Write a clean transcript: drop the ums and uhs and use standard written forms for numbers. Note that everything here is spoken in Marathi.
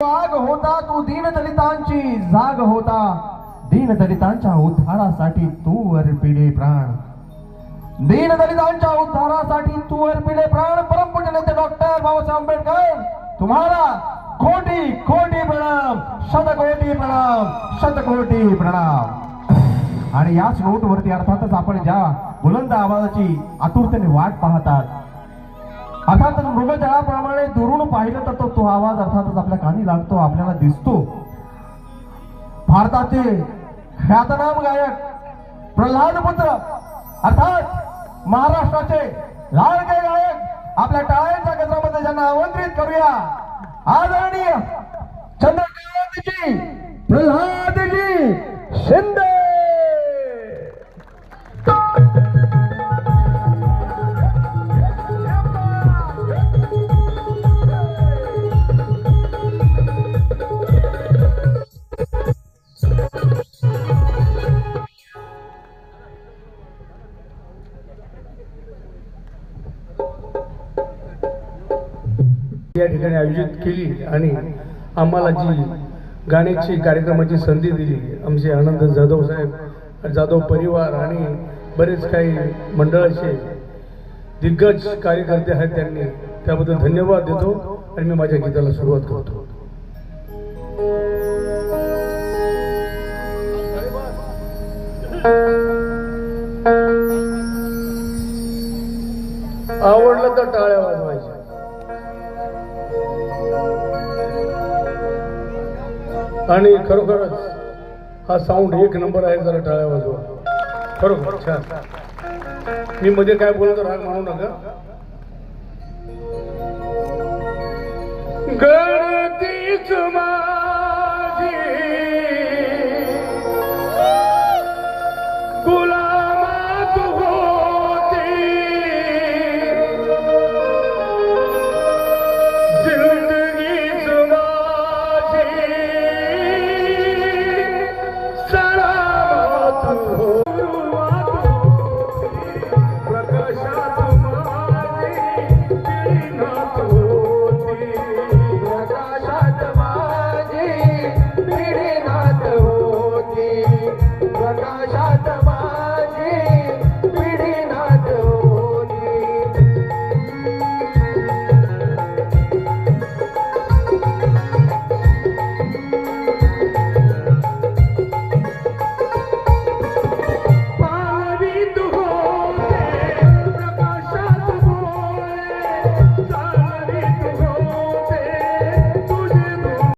वाघ होता तू दीनदलितांची जाग होता, दीनदलितांच्या उद्धारासाठी तू अर्पिले प्राण, दीनदलितांच्या उद्धारासाठी तू अर्पिले प्राण. परमपूज्य नेते डॉक्टर बाबासाहेब आंबेडकर तुम्हाला कोटी कोटी प्रणाम, शतकोटी प्रणाम, शतकोटी प्रणाम. आणि याच नोट वरती अर्थातच आपण ज्या बुलंद आवाजाची आतुरतेने वाट पाहतात, अर्थातच मृगजळाप्रमाणे दुरून पाहिलं तर तो आवाज अर्थातच आपल्या कानी लागतो, आपल्याला दिसतो. भारताचे ख्यातनाम गायक प्रल्हाद पुत्र अर्थात महाराष्ट्राचे लाडके गायक आपल्या टाळ्यांच्या गजरामध्ये ज्यांना आमंत्रित करूया, आदरणीय चंद्रकांतजी प्रल्हादजी शिंदे. या ठिकाणी आयोजित केली आणि आम्हाला जी गाण्याची कार्यक्रमाची संधी दिली आमचे आनंद जाधव साहेब, जाधव परिवार आणि बरेच काही मंडळाचे दिग्गज कार्यकर्ते आहेत, त्यांनी त्याबद्दल धन्यवाद देतो आणि मी माझ्या गीताला सुरुवात करतो. आवडलं तर टाळ्या वाजवायच्या. आणि खरोखरच हा साऊंड एक नंबर आहे, जरा टाळ्या वाजवा. खरोखर छान. मी मध्ये काय बोलतो राग मानू नका. गणतीच